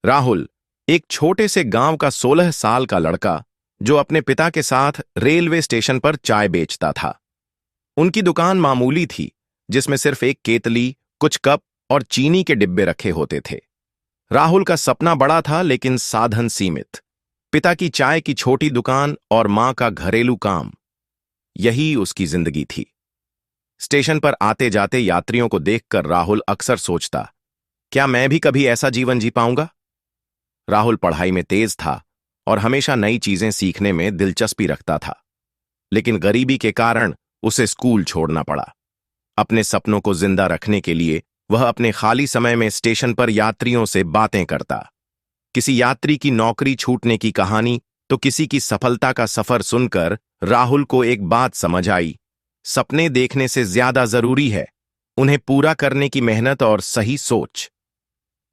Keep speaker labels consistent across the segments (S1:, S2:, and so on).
S1: राहुल एक छोटे से गांव का 16 साल का लड़का जो अपने पिता के साथ रेलवे स्टेशन पर चाय बेचता था। उनकी दुकान मामूली थी, जिसमें सिर्फ एक केतली, कुछ कप और चीनी के डिब्बे रखे होते थे। राहुल का सपना बड़ा था, लेकिन साधन सीमित। पिता की चाय की छोटी दुकान और मां का घरेलू काम, यही उसकी जिंदगी थी। स्टेशन पर आते जाते यात्रियों को देखकर राहुल अक्सर सोचता, क्या मैं भी कभी ऐसा जीवन जी पाऊंगा? राहुल पढ़ाई में तेज था और हमेशा नई चीजें सीखने में दिलचस्पी रखता था, लेकिन गरीबी के कारण उसे स्कूल छोड़ना पड़ा। अपने सपनों को जिंदा रखने के लिए वह अपने खाली समय में स्टेशन पर यात्रियों से बातें करता। किसी यात्री की नौकरी छूटने की कहानी तो किसी की सफलता का सफर सुनकर राहुल को एक बात समझ आई, सपने देखने से ज्यादा जरूरी है उन्हें पूरा करने की मेहनत और सही सोच।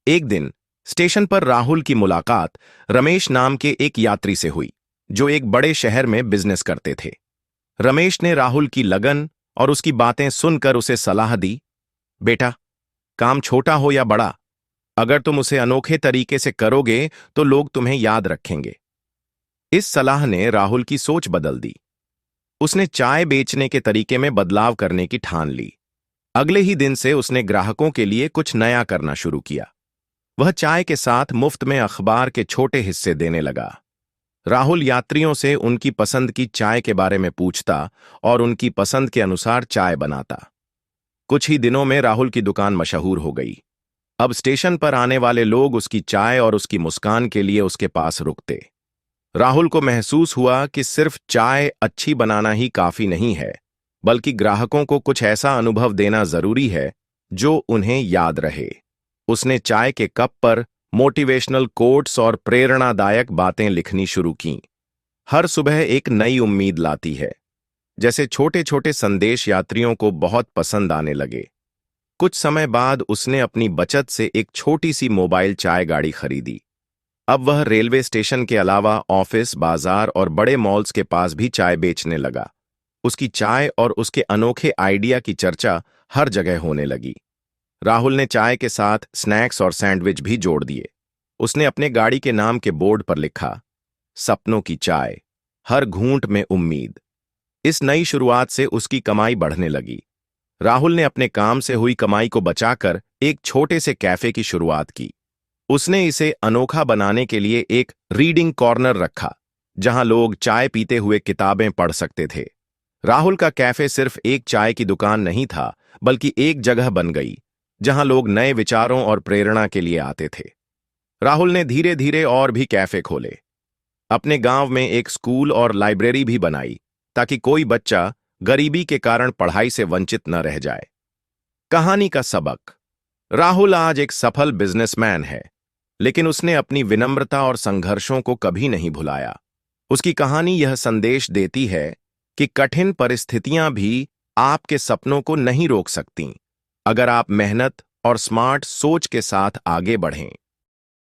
S1: एक दिन स्टेशन पर राहुल की मुलाकात रमेश नाम के एक यात्री से हुई, जो एक बड़े शहर में बिजनेस करते थे। रमेश ने राहुल की लगन और उसकी बातें सुनकर उसे सलाह दी, बेटा, काम छोटा हो या बड़ा, अगर तुम उसे अनोखे तरीके से करोगे तो लोग तुम्हें याद रखेंगे। इस सलाह ने राहुल की सोच बदल दी। उसने चाय बेचने के तरीके में बदलाव करने की ठान ली। अगले ही दिन से उसने ग्राहकों के लिए कुछ नया करना शुरू किया। वह चाय के साथ मुफ्त में अखबार के छोटे हिस्से देने लगा। राहुल यात्रियों से उनकी पसंद की चाय के बारे में पूछता और उनकी पसंद के अनुसार चाय बनाता। कुछ ही दिनों में राहुल की दुकान मशहूर हो गई। अब स्टेशन पर आने वाले लोग उसकी चाय और उसकी मुस्कान के लिए उसके पास रुकते। राहुल को महसूस हुआ कि सिर्फ चाय अच्छी बनाना ही काफी नहीं है, बल्कि ग्राहकों को कुछ ऐसा अनुभव देना जरूरी है जो उन्हें याद रहे। उसने चाय के कप पर मोटिवेशनल कोट्स और प्रेरणादायक बातें लिखनी शुरू कीं। हर सुबह एक नई उम्मीद लाती है। जैसे छोटे छोटे संदेश यात्रियों को बहुत पसंद आने लगे। कुछ समय बाद उसने अपनी बचत से एक छोटी सी मोबाइल चाय गाड़ी खरीदी। अब वह रेलवे स्टेशन के अलावा ऑफिस, बाजार और बड़े मॉल्स के पास भी चाय बेचने लगा। उसकी चाय और उसके अनोखे आइडिया की चर्चा हर जगह होने लगी। राहुल ने चाय के साथ स्नैक्स और सैंडविच भी जोड़ दिए। उसने अपने गाड़ी के नाम के बोर्ड पर लिखा, सपनों की चाय, हर घूंट में उम्मीद। इस नई शुरुआत से उसकी कमाई बढ़ने लगी। राहुल ने अपने काम से हुई कमाई को बचाकर एक छोटे से कैफे की शुरुआत की। उसने इसे अनोखा बनाने के लिए एक रीडिंग कॉर्नर रखा, जहां लोग चाय पीते हुए किताबें पढ़ सकते थे। राहुल का कैफे सिर्फ एक चाय की दुकान नहीं था, बल्कि एक जगह बन गई जहां लोग नए विचारों और प्रेरणा के लिए आते थे। राहुल ने धीरे धीरे और भी कैफे खोले। अपने गांव में एक स्कूल और लाइब्रेरी भी बनाई, ताकि कोई बच्चा गरीबी के कारण पढ़ाई से वंचित न रह जाए। कहानी का सबक, राहुल आज एक सफल बिजनेसमैन है, लेकिन उसने अपनी विनम्रता और संघर्षों को कभी नहीं भुलाया। उसकी कहानी यह संदेश देती है कि कठिन परिस्थितियां भी आपके सपनों को नहीं रोक सकती, अगर आप मेहनत और स्मार्ट सोच के साथ आगे बढ़ें।